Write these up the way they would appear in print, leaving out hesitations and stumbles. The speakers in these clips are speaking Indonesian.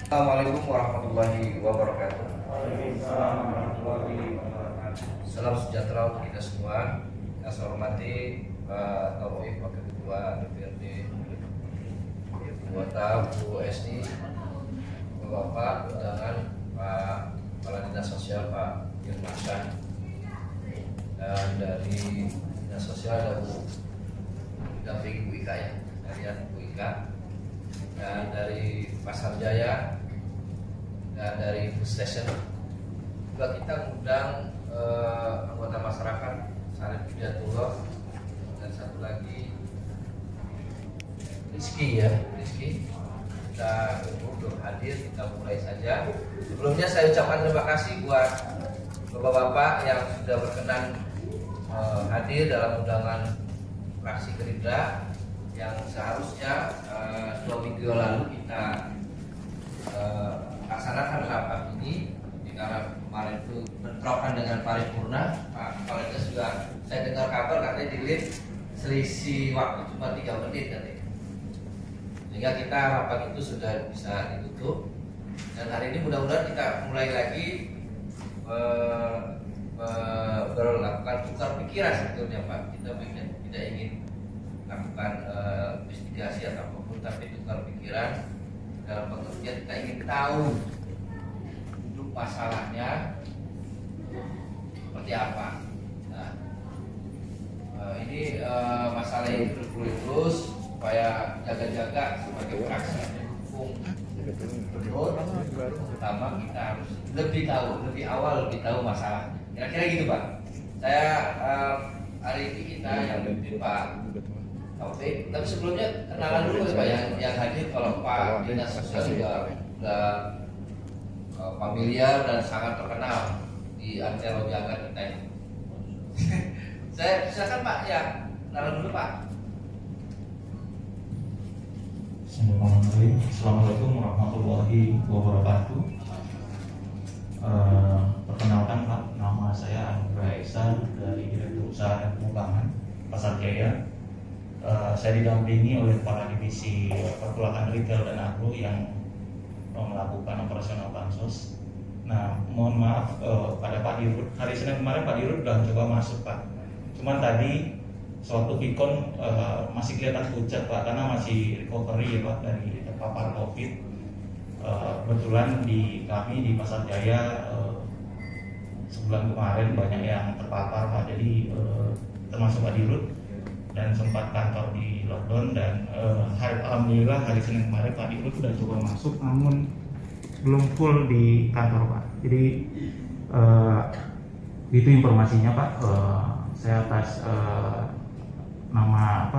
Assalamualaikum warahmatullahi wabarakatuh. Salam sejahtera untuk kita semua. Yang saya hormati Pak Taufik, Wakil Ketua DPRD, anggota Bu Esti, Bapak undangan Pak Kepala Dinas Sosial Pak Firmansyah, dan dari Dinas Sosial ada Bu Dampingi Bu Ika, ya, sekalian Bu Ika, dan dari Pasar Jaya dan dari Food Station juga kita undang anggota masyarakat Sarif Hidayatullah, dan satu lagi Rizky, ya, Rizky. Kita belum hadir, kita mulai saja. Sebelumnya saya ucapkan terima kasih buat bapak-bapak yang sudah berkenan hadir dalam undangan fraksi Gerindra yang seharusnya 2 minggu lalu kita laksanakan rapat ini, karena kemarin itu bentrokan dengan paripurna. Pak Kepala Dinas juga saya dengar kabar katanya dilihat selisih waktu cuma 3 menit katanya, sehingga kita rapat itu sudah bisa ditutup. Dan hari ini mudah-mudahan kita mulai lagi melakukan tukar pikiran sebetulnya, Pak. Kita tidak ingin lakukan investigasi atau apapun, tapi tukar pikiran dalam pengertian kita ingin tahu duduk masalahnya seperti apa. Nah, ini masalah ini terus supaya jaga-jaga sebagai fraksi mendukung betul. Pertama kita harus lebih awal lebih tahu masalah. Kira-kira gitu, Pak. Saya hari ini kita yang memimpin Pak Taufik, tapi sebelumnya kenalan dulu ya, Pak, yang hadir. Kalau Pak Dinas Sosial juga familiar dan sangat terkenal di antero jagat kita ini. Saya silakan Pak, ya, kenalan dulu Pak. Assalamualaikum warahmatullahi wabarakatuh. Perkenalkan Pak, nama saya Anugrah Esa dari Direktur Usaha dan Pengembangan Pasar Jaya. Saya didampingi oleh para divisi perkulakan retail dan agro yang melakukan operasional bansos. Nah, mohon maaf pada Pak Dirut, hari Senin kemarin Pak Dirut sudah coba masuk, Pak. Cuman tadi sewaktu Vicon masih kelihatan pucat, Pak, karena masih recovery ya, Pak, dari terpapar COVID. Kebetulan di kami di Pasar Jaya sebulan kemarin banyak yang terpapar, Pak. Jadi termasuk Pak Dirut, dan sempat kantor di lockdown. Dan alhamdulillah hari Senin kemarin Pak Dirut sudah coba masuk, namun belum full di kantor, Pak. Jadi itu informasinya, Pak. Saya atas nama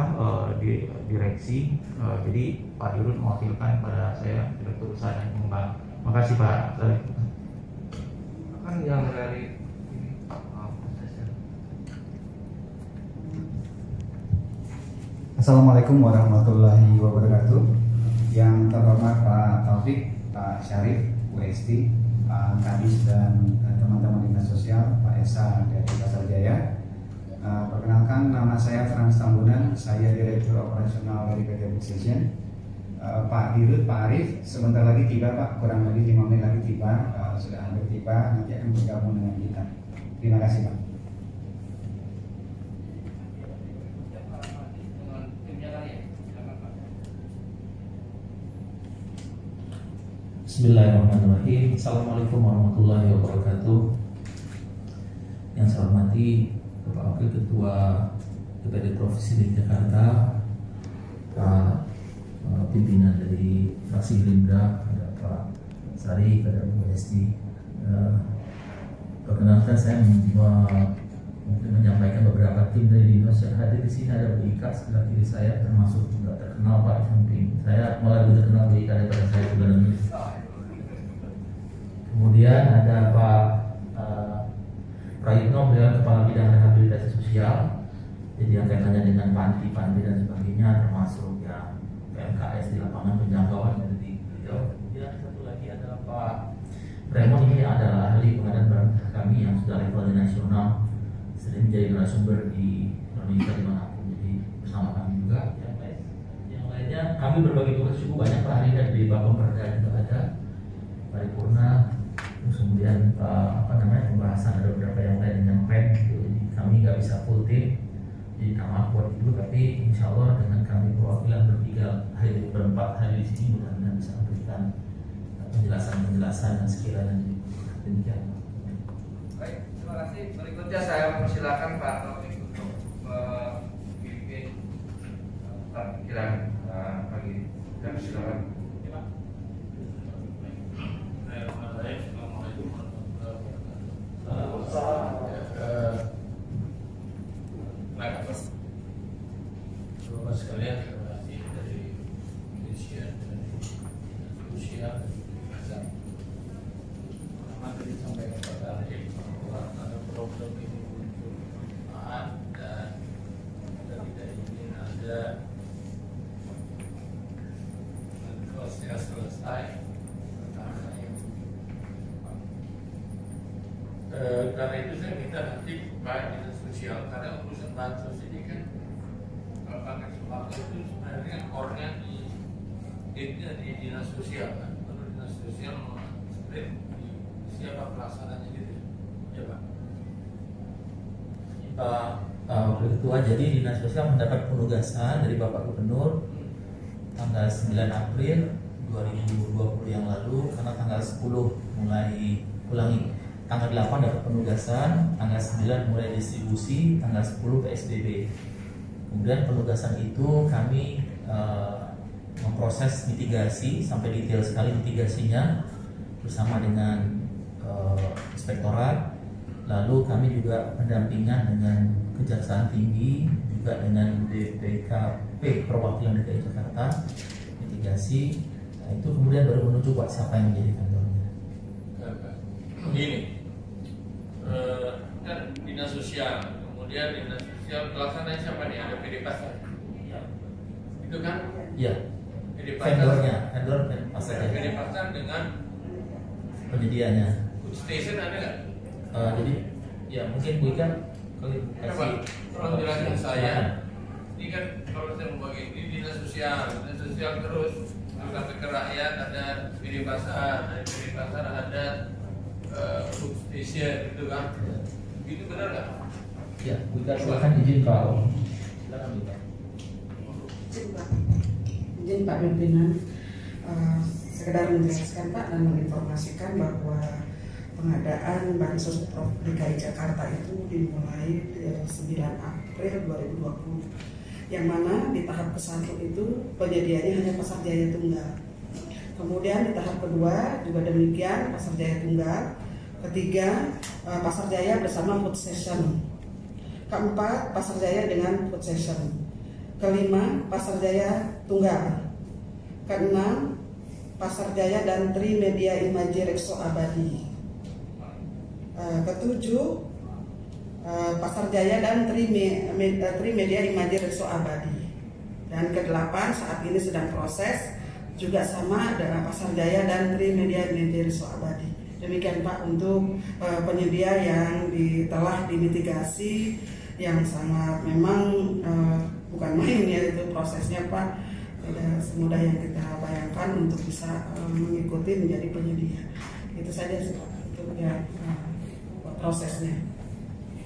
direksi, jadi Pak Dirut mewakilkan pada saya Direktur Usaha dan Pengembangan. Terima kasih, Pak. Kan yang dari Assalamualaikum warahmatullahi wabarakatuh. Yang terhormat Pak Taufik, Pak Syarif, Bu Esti, Pak Kadis, dan teman-teman Dinas Sosial, Pak Esa dari Pasar Jaya. Perkenalkan, nama saya Frans Tambunan, saya Direktur Operasional dari PT Food Station. Pak Dirut, Pak Arif, sebentar lagi tiba, Pak, kurang lebih 5 menit lagi tiba, sudah hampir tiba, nanti akan bergabung dengan kita. Terima kasih, Pak. Bismillahirrahmanirrahim. Assalamualaikum warahmatullahi wabarakatuh. Yang saya hormati Bapak Wakil Ketua DPRD Provinsi DKI Jakarta, Pak pimpinan dari fraksi Gerindra, ada Pak Sari, ada Bu Esti. Perkenalkan, saya mungkin menyampaikan beberapa tim dari Dinas yang hadir di sini. Ada Bu Ika sebelah kiri saya, termasuk juga terkenal Pak di samping saya, malah lebih terkenal Bu Ika daripada saya sebenarnya. Kemudian ada Pak Prayitno, beliau Kepala Bidang Rehabilitasi Sosial, jadi yang kaitannya dengan panti dan sebagainya, termasuk ya PMKS di lapangan penjangkauan dari beliau. Kemudian satu lagi adalah Pak Raymond, ini adalah ahli pengadaan barang kami yang sudah levelnya nasional, sering menjadi narasumber di Indonesia dimanapun, jadi bersama kami juga. Yang lainnya kami berbagi tugas cukup banyak Pak, hari dari Bapak Perda juga ada, pemasan, ada beberapa yang lain dengan pen gitu. Jadi kami nggak bisa full tim, jadi maaf buat itu, tapi insya Allah dengan kami perwakilan berempat hari di sini mudah-mudahan bisa memberikan penjelasan yang sekiranya demikian. Baik, terima kasih. Berikutnya saya persilakan Pak Taufik untuk memimpin pikiran pagi. Dan silakan. Assalamualaikum warahmatullahi wabarakatuh. Bapak sekalian, terima kasih dari Indonesia dan Rusia. Pertama tadi sampaikan Pak Arif bahwa ada problem ini muncul persamaan dan kita tidak ingin ada prosesnya selesai. Karena itu saya minta nanti Pak Dinas Sosial, karena urusan bansos ini kan kalau pakai sembako itu sebenarnya core-nya di Dinas Sosial kan. Kalau Dinas Sosial split siapa pelaksananya gitu ya Pak? Pak Wakil Ketua, jadi Dinas Sosial mendapat penugasan dari Bapak Gubernur tanggal 9 April 2020 yang lalu, karena tanggal 10 mulai tanggal 8 dapat penugasan, tanggal 9 mulai distribusi, tanggal 10 PSBB. Kemudian penugasan itu kami memproses mitigasi sampai detail sekali mitigasinya bersama dengan inspektorat. Lalu kami juga pendampingan dengan Kejaksaan Tinggi, juga dengan BPKP Perwakilan DKI Jakarta, mitigasi. Nah, itu kemudian baru menuju Pak siapa yang menjadi vendornya. Begini, kan Dinas Sosial, kemudian Dinas Sosial pelaksananya siapa nih? Ada PD Pasar, itu kan? Iya. PD Pasar, vendor pasar PD Pasar dengan penyediaannya. food station ada nggak? Jadi ya mungkin Bu Ika Coba tolong jelaskan saya. Ini kan kalau saya membagi ini Dinas Sosial terus sampai ke rakyat ada PD Pasar, dari PD Pasar ada food station gitu kan? Itu benar nggak? Ya, Bu Ika silakan izin Pak. Silakan Bu Ika. Izin Pak Pimpinan, sekedar menjelaskan Pak dan menginformasikan bahwa pengadaan bansos Prof DKI Jakarta itu dimulai 9 April 2020, yang mana di tahap ke-1 itu penyediaannya hanya Pasar Jaya Tunggal. Kemudian di tahap kedua juga demikian, Pasar Jaya Tunggal. Ketiga, Pasar Jaya bersama Food Station. Keempat, Pasar Jaya dengan Food Station. Kelima, Pasar Jaya Tunggal. Keenam, Pasar Jaya dan Trimedia Imaji Rekso Abadi. Ketujuh, Pasar Jaya dan Trimedia Imaji Rekso Abadi. Dan kedelapan, saat ini sedang proses juga sama dengan Pasar Jaya dan Trimedia Imaji Rekso Abadi. Demikian Pak untuk penyedia yang telah dimitigasi, yang sangat memang bukan main ya itu prosesnya Pak, tidak semudah yang kita bayangkan untuk bisa mengikuti menjadi penyedia. Itu saja Pak untuk ya prosesnya.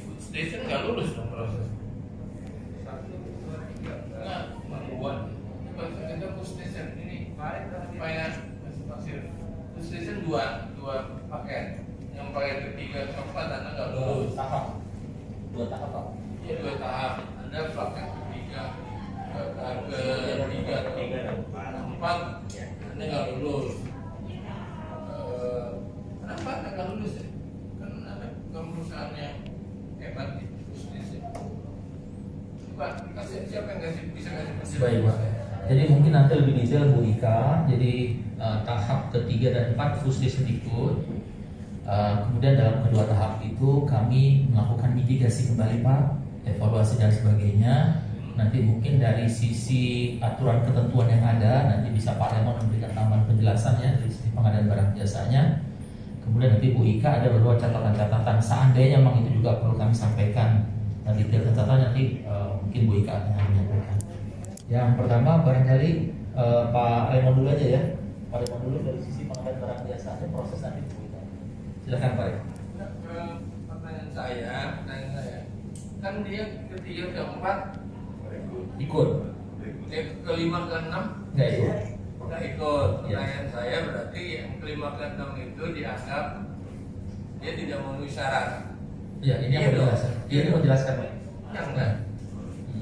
Food station nggak lulus dong proses. 1, 2, 3 nggak membuat. Coba kita food station ini supaya pasir. Food station dua paket. Yang paket ketiga keempat Anda nggak lulus. Dua tahap Pak. Iya 2 tahap. Anda paket ketiga keempat Anda nggak lulus. Kenapa Anda nggak lulus ya? Perusahaannya hebat di bisnis. Pak, siapa yang bisa ngasih Baik Pak. Jadi mungkin nanti lebih detail Bu Ika. Jadi tahap ketiga dan 4 food station ikut. Kemudian dalam kedua tahap itu kami melakukan mitigasi kembali Pak, evaluasi dan sebagainya. Nanti mungkin dari sisi aturan ketentuan yang ada nanti bisa Pak Lemon memberikan tambahan penjelasannya dari sisi pengadaan barang jasanya. Kemudian nanti Bu Ika ada beberapa catatan-catatan seandainya memang itu juga perlu kami sampaikan. Nah, detail catatan nanti mungkin Bu Ika akan menyampaikan. Yang pertama barangkali Pak Lemon dulu aja ya. Pak Lemon dulu dari sisi pengadaan barang jasanya, proses nanti Bu Ika. Silakan Pak. dia ketiga keempat Ikut. yang kelima keenam Nggak ikut. nggak ikut. Ya. Pertanyaan saya berarti yang kelima keenam itu dianggap dia tidak memenuhi syarat. Ya, ini yang mau jelaskan. Iya, ini mau jelaskan, Pak. Enggak.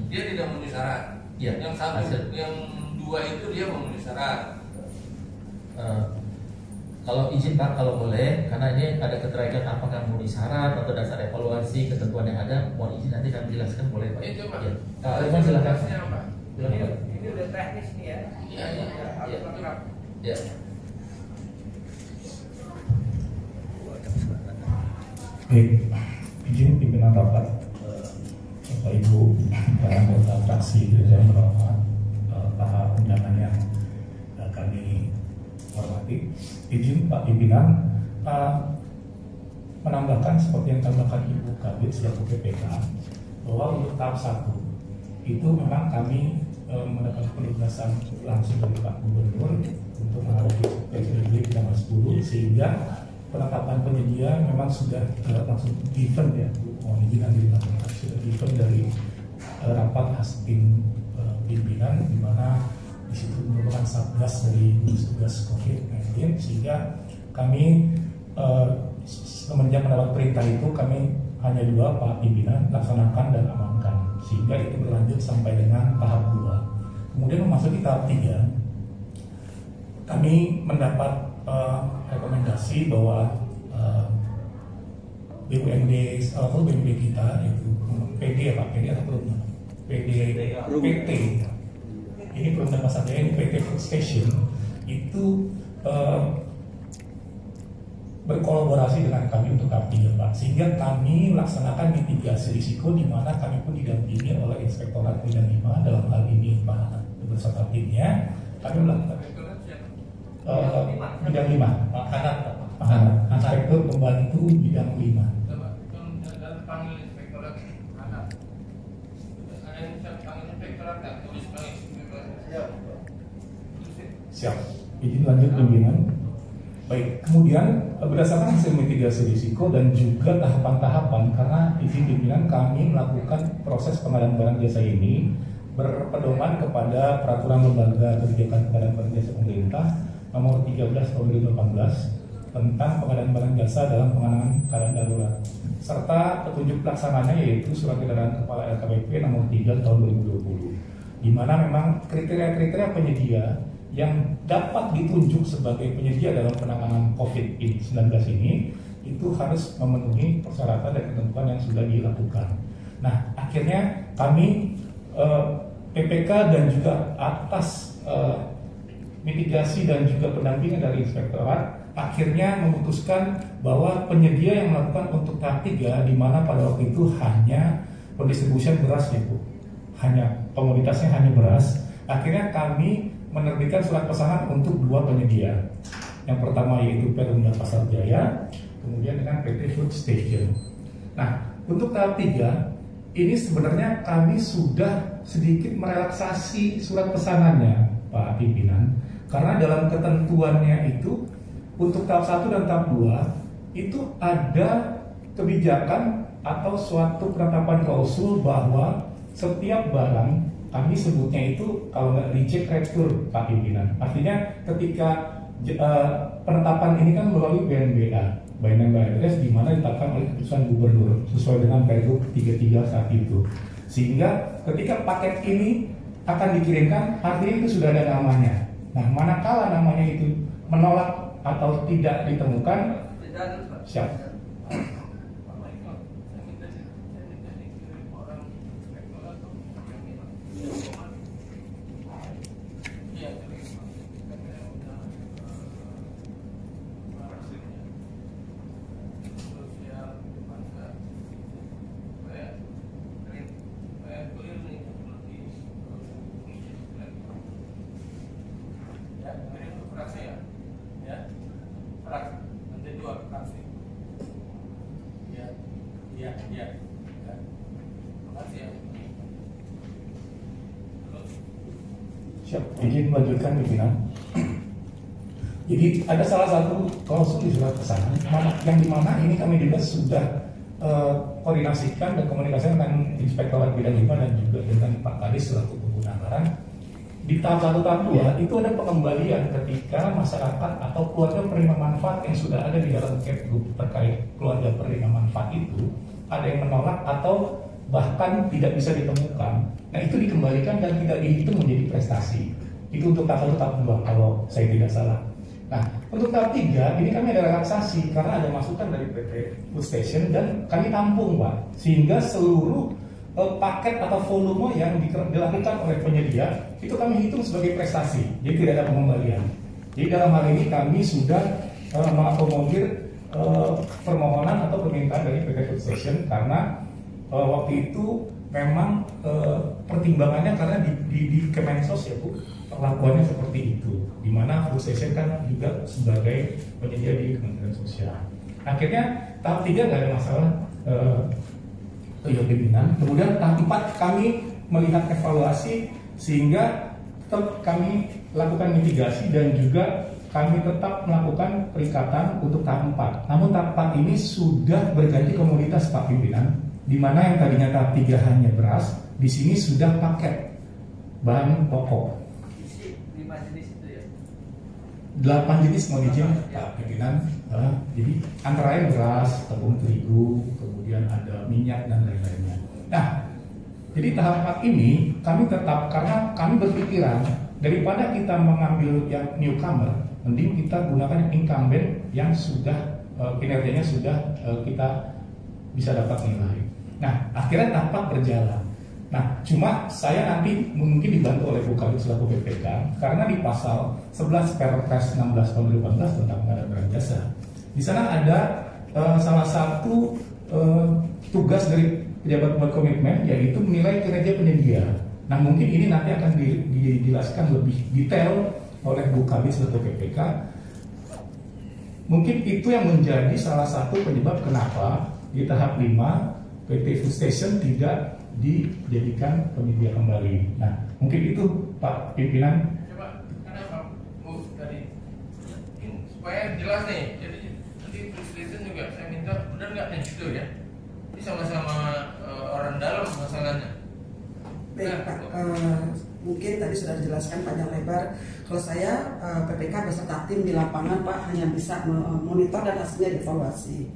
Dia tidak memenuhi syarat. Iya. Yang satu, Hasil. yang dua itu dia memenuhi syarat. Kalau izin Pak, kalau boleh, karena ini ada keterkaitan apakah memenuhi syarat atau dasar evaluasi ketentuan yang ada, mohon izin nanti kami jelaskan, boleh Pak? Ya, coba. Ya. Pak Irfan silakan. Dasarnya apa? Silakan, Pak. Ini udah teknis nih ya. Iya, iya. Iya. Lengkap. Ya. Baik, izin pimpinan rapat, Bapak Ibu para anggota fraksi dan beberapa para undangan yang kami hormati. Izin Pak Pimpinan menambahkan seperti yang tambahkan Ibu Kabid selaku PPK bahwa untuk tahap 1 itu memang kami mendapat penugasan langsung dari Pak Gubernur untuk menghadapi PSBB tanggal 10 sehingga penetapan penyedia memang sudah langsung given ya, mohon izin dilakukan sudah given dari rapat hastim pimpinan di mana di situ merupakan satgas dari gugus tugas COVID-19 sehingga kami semenjak mendapat perintah itu kami hanya 2 Pak Pimpinan laksanakan dan amankan sehingga itu berlanjut sampai dengan tahap 2. Kemudian memasuki tahap 3 kami mendapat rekomendasi bahwa BUMD atau BUMD kita itu PD ya Pak, PD atau belum? PT ini program pasarnya ini PT Food Station itu berkolaborasi dengan kami untuk tahap 3 Pak, sehingga kami melaksanakan mitigasi risiko di mana kami pun didampingi oleh Inspektorat Bidang 5 dalam hal ini Pak beserta timnya kami melakukan bidang 5 makanan inspektur pembantu bidang 5. Coba, dan panggil inspektorat anak. Ada yang bisa panggil inspektorat nggak? Tulis panggil inspektorat. Siap. Izin lanjut pimpinan. Baik, kemudian berdasarkan hasil mitigasi risiko dan juga tahapan-tahapan karena izin pimpinan kami melakukan proses pengadaan barang jasa ini berpedoman kepada peraturan lembaga kebijakan pengadaan barang jasa pemerintah nomor 13 tahun 2018 tentang pengadaan barang jasa dalam penanganan keadaan darurat serta petunjuk pelaksananya yaitu surat edaran kepala LKPP nomor 3 tahun 2020 di mana memang kriteria-kriteria penyedia yang dapat ditunjuk sebagai penyedia dalam penanganan COVID-19 ini itu harus memenuhi persyaratan dan ketentuan yang sudah dilakukan. Nah, akhirnya kami PPK dan juga atas mitigasi dan juga pendampingan dari inspektorat akhirnya memutuskan bahwa penyedia yang melakukan untuk tahap 3 di mana pada waktu itu hanya pendistribusian beras ya Bu, hanya komoditasnya hanya beras. Akhirnya kami menerbitkan surat pesanan untuk 2 penyedia. Yang pertama yaitu Perumda Pasar Jaya, kemudian dengan PT Food Station. Nah, untuk tahap 3 ini sebenarnya kami sudah sedikit merelaksasi surat pesanannya Pak Pimpinan, karena dalam ketentuannya itu untuk tahap 1 dan tahap 2 itu ada kebijakan atau suatu penetapan klausul bahwa setiap barang kami sebutnya itu kalau nggak dicek retur Pak Pimpinan. Artinya ketika penetapan ini kan melalui BNBA, Binding by Address, di mana ditetapkan oleh keputusan gubernur sesuai dengan Pergub 33 saat itu. Sehingga ketika paket ini akan dikirimkan, artinya itu sudah ada namanya. Nah, manakala namanya itu menolak atau tidak ditemukan, siap. Siap, izin melanjutkan pimpinan. Jadi ada salah satu klausul di surat pesanan yang dimana ini kami juga sudah koordinasikan dan komunikasikan dengan Inspektorat Bidang Lingkungan dan juga dengan Pak Kadis selaku pengguna anggaran. Di tahap 1 tahap 2 itu ada pengembalian ketika masyarakat atau keluarga penerima manfaat yang sudah ada di dalam Kepgub terkait keluarga penerima manfaat itu ada yang menolak atau bahkan tidak bisa ditemukan. Nah itu dikembalikan dan tidak dihitung menjadi prestasi. Itu untuk tahap 1 tahap 2 kalau saya tidak salah. Nah untuk tahap 3 ini kami ada relaksasi karena ada masukan dari PT Food Station dan kami tampung Pak, sehingga seluruh paket atau volume yang dilakukan oleh penyedia itu kami hitung sebagai prestasi, jadi tidak ada pengembalian. Jadi dalam hal ini kami sudah mengakomodir permohonan atau permintaan dari PT Food Station karena waktu itu memang pertimbangannya karena di Kemensos ya Bu, perlakuannya seperti itu, di mana Food Station kan juga sebagai penyedia di Kementerian Sosial. Akhirnya tahap 3 nggak ada masalah pimpinan. Kemudian tahap 4 kami melihat evaluasi sehingga tetap kami lakukan mitigasi dan juga kami tetap melakukan peringkatan untuk tahap 4. Namun tahap 4 ini sudah berganti komoditas Pak Pimpinan, di mana yang tadinya tahap 3 hanya beras, di sini sudah paket bahan pokok. 5 jenis itu ya? 8 jenis mau izin Pak Pimpinan. Jadi antara lain beras, tepung terigu, kemudian ada minyak dan lain-lainnya. Nah, jadi tahap 4 ini kami tetap, karena kami berpikiran daripada kita mengambil yang newcomer, mending kita gunakan incumbent yang sudah kinerjanya sudah kita bisa dapat nilai. Nah, akhirnya tahap 4 berjalan. Nah, cuma saya nanti mungkin dibantu oleh Bu Kabit selaku BPK karena di pasal 11 Perpres 16 tahun 2018 tentang pengadaan barang jasa. Di sana ada salah satu tugas dari pejabat berkomitmen yaitu menilai kinerja penyedia. Nah, mungkin ini nanti akan dijelaskan lebih detail oleh Bu Kabit selaku BPK. Mungkin itu yang menjadi salah satu penyebab kenapa di tahap 5 PT Food Station tidak dijadikan penyedia kembali. Nah, mungkin itu Pak Pimpinan. Coba, kenapa Bu tadi? Ini supaya jelas nih. Jadi nanti Food Station juga saya minta benar nggak nih gitu ya? Ini sama-sama orang dalam masalahnya. Baik Pak, mungkin tadi sudah dijelaskan panjang lebar. Kalau saya PPK beserta tim di lapangan Pak hanya bisa memonitor dan hasilnya dievaluasi.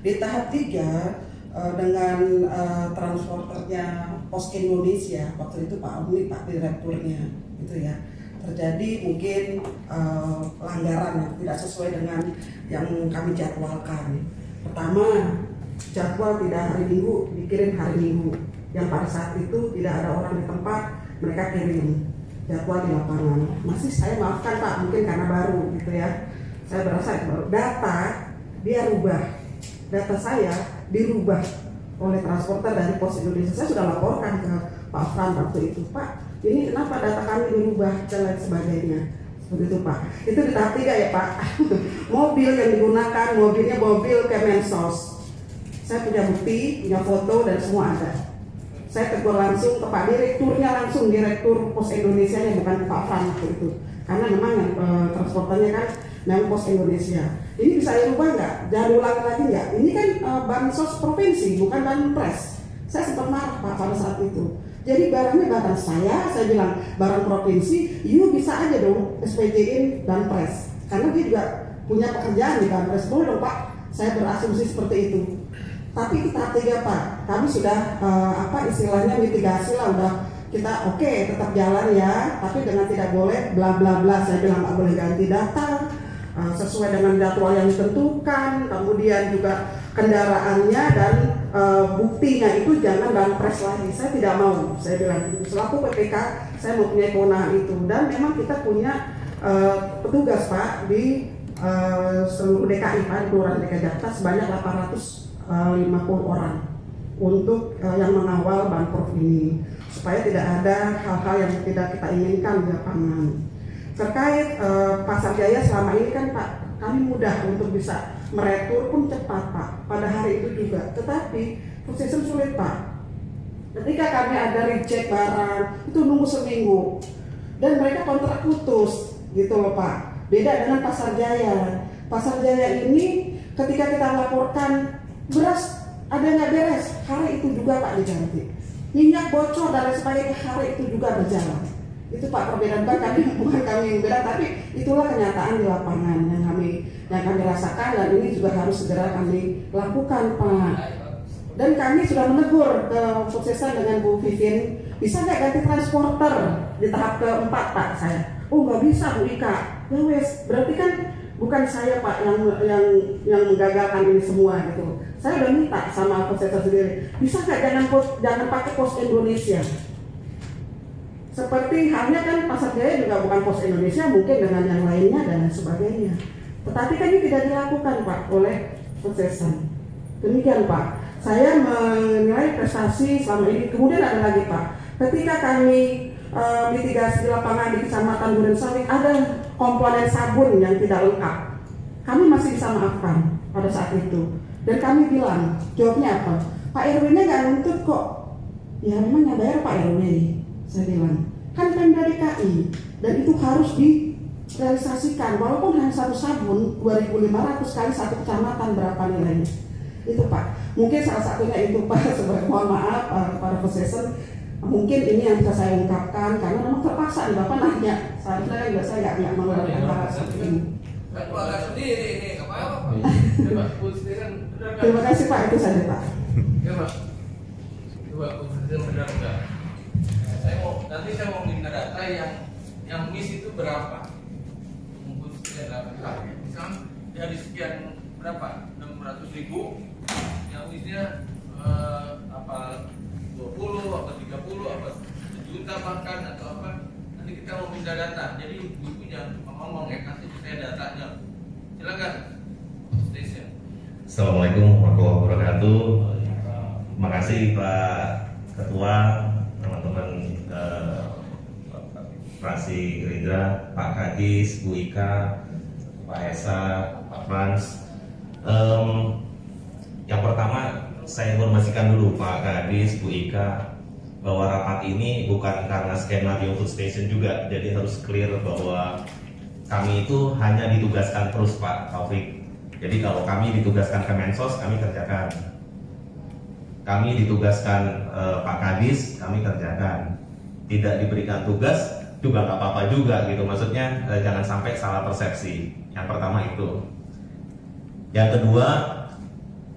Di tahap 3 dengan transporternya Pos Indonesia waktu itu Pak Omni, Pak direkturnya itu ya, terjadi mungkin pelanggaran yang tidak sesuai dengan yang kami jadwalkan. Pertama, jadwal tidak hari Minggu, dikirim hari Minggu, yang pada saat itu tidak ada orang di tempat, mereka kirim jadwal di lapangan. Masih saya maafkan Pak, mungkin karena baru gitu ya, saya berasa baru. Data dia rubah, data saya dirubah oleh transporter dari Pos Indonesia. Saya sudah laporkan ke Pak Fran waktu itu, Pak, ini kenapa data kami dirubah dan lain sebagainya. Seperti itu Pak. Itu di tahap 3 ya Pak. Mobil yang digunakan, mobilnya mobil Kemensos. Saya punya bukti, punya foto dan semua ada. Saya tegur langsung ke Pak Direkturnya, langsung Direktur Pos Indonesia yang bukan Pak Fran waktu itu. Karena memang yang transporternya kan memang Pos Indonesia. Ini bisa dirubah nggak? Jangan ulang lagi nggak? Ini kan bansos provinsi, bukan banpres. Saya sempat marah Pak pada saat itu. Jadi barangnya barang saya bilang barang provinsi, you bisa aja dong SPJ-in banpres. Karena dia juga punya pekerjaan di banpres. Boleh dong Pak, saya berasumsi seperti itu. Tapi itu tahap 3 Pak, kami sudah istilahnya mitigasi lah, udah kita oke, tetap jalan ya, tapi dengan tidak boleh bla bla bla. Saya bilang nggak boleh ganti data sesuai dengan jadwal yang ditentukan, kemudian juga kendaraannya dan buktinya itu jangan banpres lagi. Saya tidak mau, saya bilang selaku PPK saya mempunyai kewenangan itu, dan memang kita punya petugas Pak di seluruh DKI Pak, di Kelurahan DKI Jakarta sebanyak 850 orang untuk yang mengawal Banprov ini supaya tidak ada hal-hal yang tidak kita inginkan di lapangan. Terkait Pasar Jaya selama ini kan Pak, kami mudah untuk bisa meretur pun cepat Pak pada hari itu juga. Tetapi proses sulit Pak. Ketika kami ada reject barang itu nunggu seminggu dan mereka kontrak putus gitu loh Pak. Beda dengan Pasar Jaya. Pasar Jaya ini ketika kita laporkan beras ada nggak beres, hari itu juga Pak diganti. Minyak bocor dan lain sebagainya, hari itu juga berjalan. Itu Pak perbedaan, bukan kami yang beda, tapi itulah kenyataan di lapangan yang kami rasakan, dan ini juga harus segera kami lakukan Pak. Dan kami sudah menegur ke Puskesmas dengan Bu Vivin, bisa nggak ganti transporter di tahap keempat Pak saya. Oh nggak bisa Bu Ika, ya wes, berarti kan bukan saya Pak yang menggagalkan ini semua gitu. Saya udah minta sama Puskesmas sendiri, bisa nggak jangan pakai Pos Indonesia. Seperti halnya kan Pasar Jaya juga bukan Pos Indonesia, mungkin dengan yang lainnya dan lain sebagainya. Tetapi kan ini tidak dilakukan Pak oleh Puskesmas. Demikian Pak. Saya menilai prestasi selama ini. Kemudian ada lagi Pak, ketika kami mitigasi di lapangan di Kecamatan Durensawit, ada komponen sabun yang tidak lengkap. Kami masih bisa maafkan pada saat itu. Dan kami bilang, jawabnya apa? Pak RW-nya nggak nuntut kok. Ya memang yang bayar Pak RW. Saya bilang, kan Pemda DKI, dan itu harus direalisasikan. Walaupun hanya satu sabun, 2.500 kali satu kecamatan, berapa nilainya? Itu Pak. Mungkin salah satunya itu Pak, sebagai mohon maaf para Puskesmas, mungkin ini yang bisa saya ungkapkan karena memang terpaksa Bapak nanya. Seharusnya kan saya nggak menggunakan hal seperti ini. Terima kasih Pak, itu saja Pak. Ya Pak, coba konfirmasi benar enggak? Nanti saya mau minta data yang miss itu berapa? Mungkin sekian berapa? Misalnya dari sekian berapa? 600.000, yang missnya apa 20, apa 30, apa 1 juta bahkan atau apa? Nanti kita mau minta data. Jadi ibu jangan cuma ngomong ya, kasih saya datanya. Silakan. Station. Assalamualaikum warahmatullahi wabarakatuh. Terima kasih Pak Ketua, teman-teman fraksi Gerindra, Pak Kadis, Bu Ika, Pak Esa, Pak Frans. Yang pertama saya informasikan dulu Pak Kadis, Bu Ika, bahwa rapat ini bukan karena skenario food station juga, jadi harus clear bahwa kami itu hanya ditugaskan terus Pak Taufik. Jadi kalau kami ditugaskan ke Mensos, kami kerjakan. Kami ditugaskan Pak Kadis, kami kerjakan. Tidak diberikan tugas juga nggak apa-apa juga gitu. Maksudnya jangan sampai salah persepsi. Yang pertama itu. Yang kedua,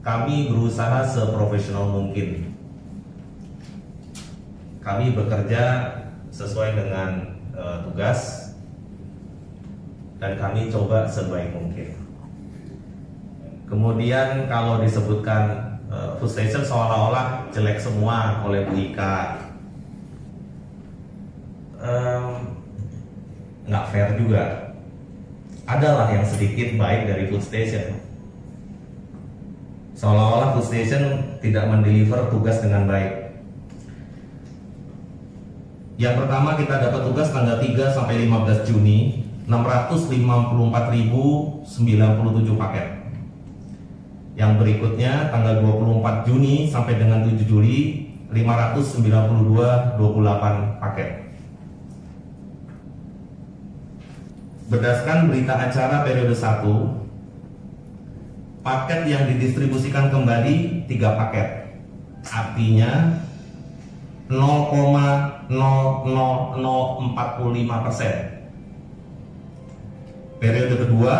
kami berusaha seprofesional mungkin. Kami bekerja sesuai dengan tugas dan kami coba sebaik mungkin. Kemudian kalau disebutkan food station seolah-olah jelek semua oleh Bu Ika, nggak fair juga. Adalah yang sedikit baik dari food station. Seolah-olah food station tidak mendeliver tugas dengan baik. Yang pertama kita dapat tugas tanggal 3 sampai 15 Juni 654.097 paket. Yang berikutnya tanggal 24 Juni sampai dengan 7 Juli 592.28 paket. Berdasarkan berita acara periode 1, paket yang didistribusikan kembali 3 paket. Artinya 0,00045%. Periode kedua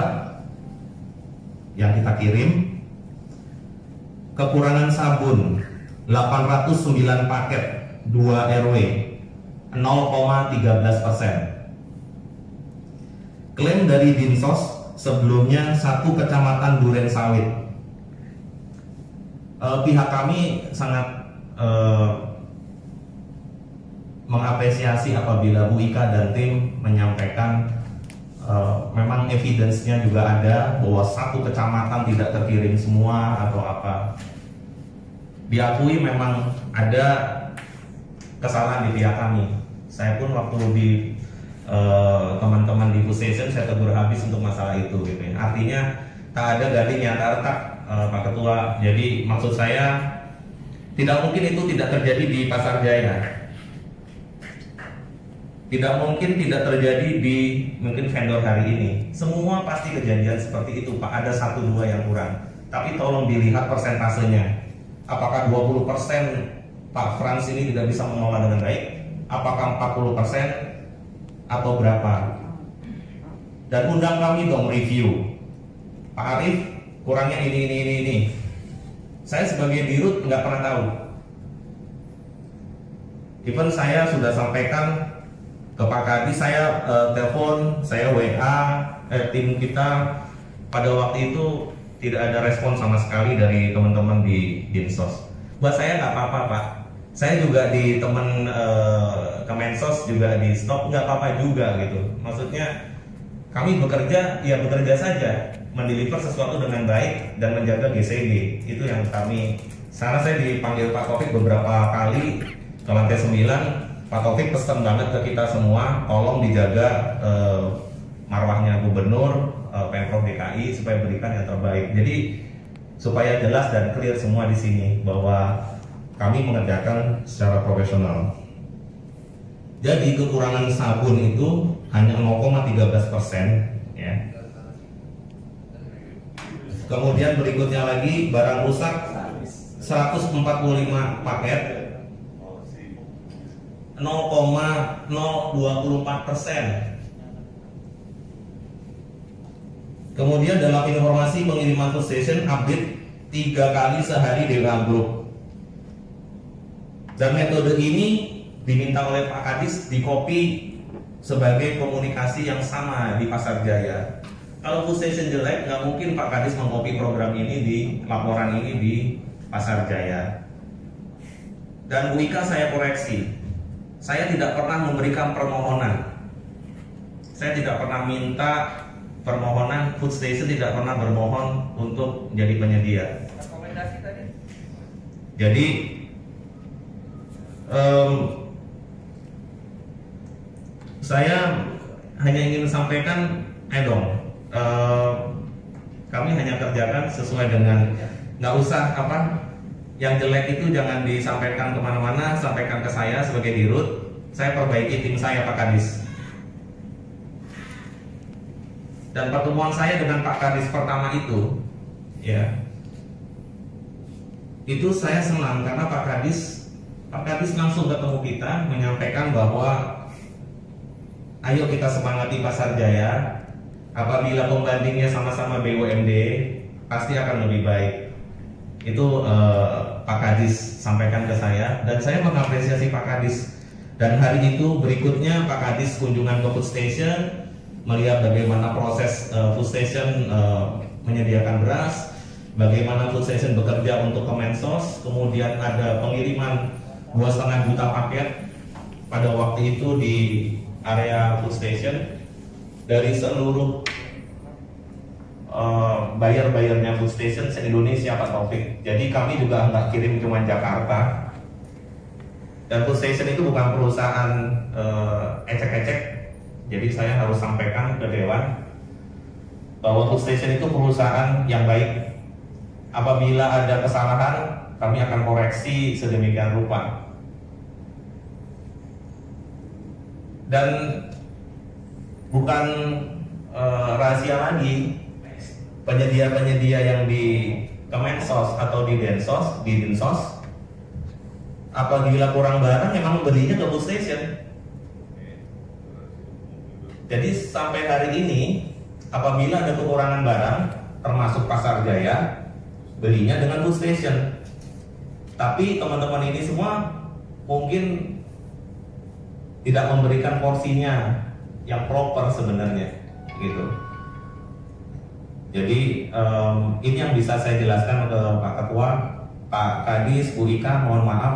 yang kita kirim, kekurangan sabun 809 paket 2 RW 0,13%. Klaim dari Dinsos sebelumnya 1 kecamatan Durensawit. Pihak kami sangat mengapresiasi apabila Bu Ika dan tim menyampaikan memang evidence-nya juga ada bahwa 1 kecamatan tidak terkirim semua atau apa. Diakui memang ada kesalahan di pihak kami. Saya pun waktu di teman-teman di food station saya tegur habis untuk masalah itu gitu ya. Artinya tak ada gading yang retak Pak Ketua. Jadi maksud saya tidak mungkin itu tidak terjadi di Pasar Jaya. Tidak mungkin tidak terjadi di mungkin vendor hari ini. Semua pasti kejadian seperti itu Pak. Ada 1-2 yang kurang. Tapi tolong dilihat persentasenya. apakah 20% Pak Frans ini tidak bisa mengelola dengan baik, apakah 40% atau berapa. Dan undang kami dong review, Pak Arief kurangnya ini. Saya sebagai dirut nggak pernah tahu. Even saya sudah sampaikan ke Pak Kadis, saya telepon, saya WA tim kita, pada waktu itu tidak ada respon sama sekali dari teman-teman di Dinsos. Buat saya nggak apa-apa Pak, saya juga di teman Kemensos juga di stop, nggak apa-apa juga gitu. Maksudnya kami bekerja, ya bekerja saja, mendeliver sesuatu dengan baik dan menjaga GCG. Itu yang kami. Sekarang saya dipanggil Pak Taufik beberapa kali ke lantai 9. Pak Taufik pesan banget ke kita semua, tolong dijaga marwahnya Gubernur, Pemprov DKI supaya berikan yang terbaik. Jadi supaya jelas dan clear semua di sini bahwa kami mengerjakan secara profesional. Jadi kekurangan sabun itu hanya 0,13%, ya. Kemudian berikutnya lagi barang rusak 145 paket, 0,024%. Kemudian dalam informasi pengiriman food station update 3 kali sehari di WA Group. Dan metode ini diminta oleh Pak Kadis di copy sebagai komunikasi yang sama di Pasar Jaya. Kalau food station jelek, nggak mungkin Pak Kadis mengcopy program ini di laporan ini di Pasar Jaya. Dan Bu Ika saya koreksi, saya tidak pernah memberikan permohonan. Saya tidak pernah minta permohonan, food station tidak pernah bermohon untuk menjadi penyedia. Rekomendasi tadi. Jadi saya hanya ingin sampaikan, kami hanya kerjakan sesuai dengan, nggak usah yang jelek itu jangan disampaikan kemana-mana, sampaikan ke saya sebagai dirut, saya perbaiki tim saya Pak Kadis. Dan pertemuan saya dengan Pak Kadis pertama itu, ya, itu saya senang karena Pak Kadis langsung ketemu kita menyampaikan bahwa ayo kita semangati Pasar Jaya. Apabila pembandingnya sama-sama BUMD, pasti akan lebih baik. Itu Pak Kadis sampaikan ke saya dan saya mengapresiasi Pak Kadis. Dan hari itu berikutnya Pak Kadis kunjungan ke food station, melihat bagaimana proses food station menyediakan beras, bagaimana food station bekerja untuk Kemensos, kemudian ada pengiriman 2,5 juta paket pada waktu itu di area food station dari seluruh buyer-buyernya food station se-Indonesia Pak Taufik. Jadi kami juga nggak kirim cuma Jakarta. Dan food station itu bukan perusahaan ecek-ecek. Jadi saya harus sampaikan ke Dewan bahwa food station itu perusahaan yang baik. Apabila ada kesalahan, kami akan koreksi sedemikian rupa. Dan bukan rahasia lagi, penyedia-penyedia yang di Kemensos atau di Dinsos, apabila kurang barang memang belinya ke food station. Jadi sampai hari ini apabila ada kekurangan barang termasuk Pasar Jaya, belinya dengan food station. Tapi teman-teman ini semua mungkin tidak memberikan porsinya yang proper sebenarnya, gitu. Jadi ini yang bisa saya jelaskan ke Pak Ketua, Pak Kadis, Bu Ika. Mohon maaf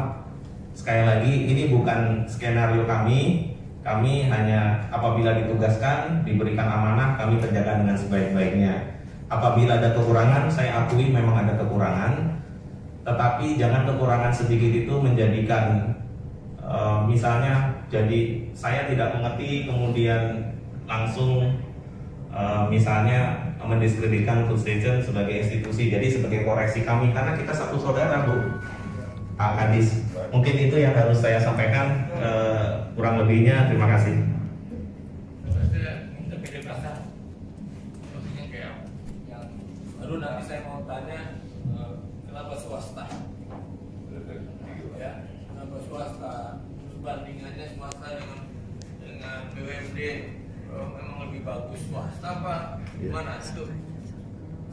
sekali lagi, ini bukan skenario kami. Kami hanya apabila ditugaskan, diberikan amanah, kami kerjakan dengan sebaik-baiknya. Apabila ada kekurangan, saya akui memang ada kekurangan. Tetapi jangan kekurangan sedikit itu menjadikan misalnya jadi saya tidak mengerti kemudian langsung misalnya mendiskreditkan food station sebagai institusi. Jadi sebagai koreksi kami, karena kita satu saudara, Bu, Pak Kadis. Mungkin itu yang harus saya sampaikan, kurang lebihnya terima kasih. Kita pilih pasar, maksudnya kayak yang baru nanti saya mau tanya kenapa swasta? Ya, kenapa swasta? Terus bandingannya swasta dengan BUMD, memang lebih bagus swasta apa? Gimana itu?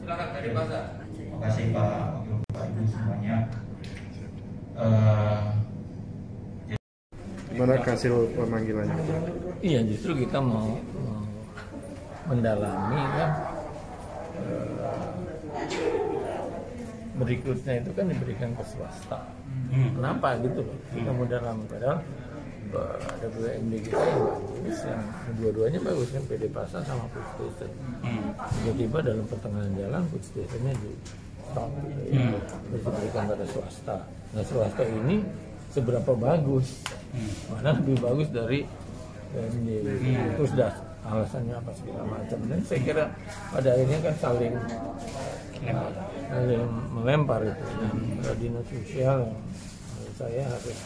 Silakan dari pasar. Terima kasih Pak Wakil Bapak Ibu semuanya. Gimana hasil pemanggilannya? Iya, justru kita mau mendalami kan. Berikutnya itu kan diberikan ke swasta. Kenapa gitu loh? Kita mau dalami padahal ada BUMD kita yang bagus, yang dua-duanya bagus kan, PD Pasar sama Food Station. Tiba-tiba dalam pertengahan jalan Food Stationnya di stop, terus diberikan pada swasta. Nah swasta ini seberapa bagus? Mana lebih bagus dari BUMD? Terus dah alasannya apa segala macam. Dan saya kira pada akhirnya kan saling melempar itu. Dan dinas sosial yang menurut saya harus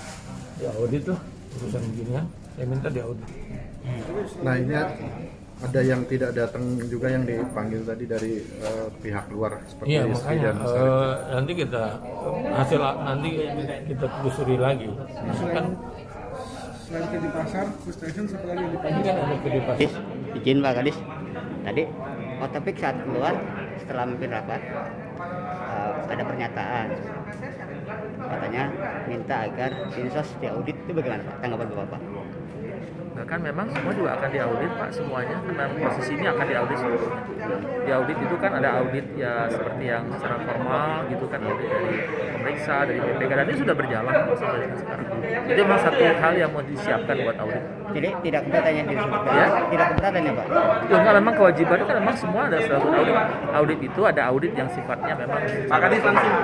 diaudit lah urusan beginian. Saya minta diaudit. Nah ini ada yang tidak datang juga yang dipanggil tadi dari pihak luar seperti iya, ISP makanya dan nanti kita hasil nanti kita telusuri lagi. Kan selain PD Pasar, Food Station satu lagi yang dipanggil. ini kan ada PD Pasar. Izin Pak Kadis, tadi Otopik saat keluar setelah memimpin rapat ada pernyataan katanya minta agar Dinsos diaudit, itu bagaimana Pak? Tanggapan Bapak? Nah, kan memang semua juga akan diaudit Pak, semuanya karena posisi ini akan diaudit seluruhnya. Diaudit itu kan ada audit ya seperti yang secara formal gitu kan, audit dari pemeriksa, dari BPK, dan ini sudah berjalan sampai dengan sekarang. Jadi memang satu hal yang mau disiapkan buat audit. Jadi tidak keberatan yang disebut Ya? tidak keberatan ya Pak? Ya enggak, memang kewajiban kan memang semua ada selalu audit. Audit itu ada audit yang sifatnya memang Pak Kadis langsung.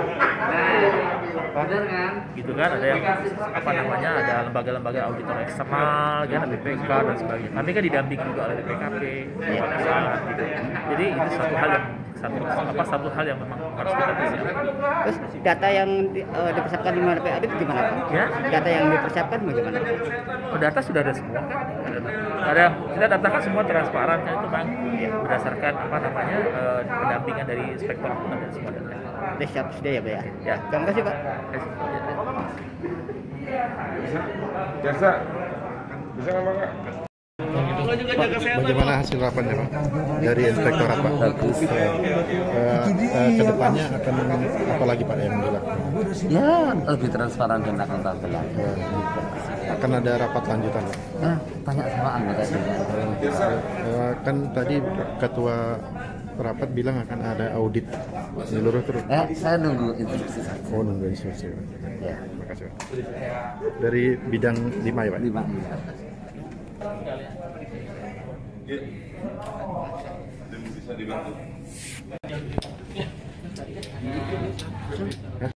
Gitu kan, ada yang apa namanya, ada lembaga-lembaga auditor eksternal kan, BPK dan sebagainya. Kami kan didampingi juga oleh BPKP, gitu. Jadi itu satu hal yang memang harus kita persiapkan. Terus data yang dipersiapkan di mana Pak? Itu gimana Pak? Ya? Data yang dipersiapkan bagaimana? Oh, data sudah ada semua kan? Ada, kita datakan semua transparan kan, itu Bang, berdasarkan apa namanya pendampingan dari inspektor akuntan dan semua data. Udah siap sudah ya Pak ya? Ya. Terima kasih Pak. Bisa nggak Pak? bagaimana hasil rapatnya Pak dari inspektorat Pak? Bagus. Kedepannya akan apa lagi Pak yang dilakukan? Ya lebih transparan dan akuntabel. Akan ada rapat lanjutan Pak? Nah, tanya sama anggota Kan tadi ketua rapat bilang akan ada audit seluruh terus. Saya nunggu instruksi saja. Oh, nunggu instruksi Pak. Ya. Terima kasih Pak. Dari bidang 5 ya Pak? 5. Bisa dibantu.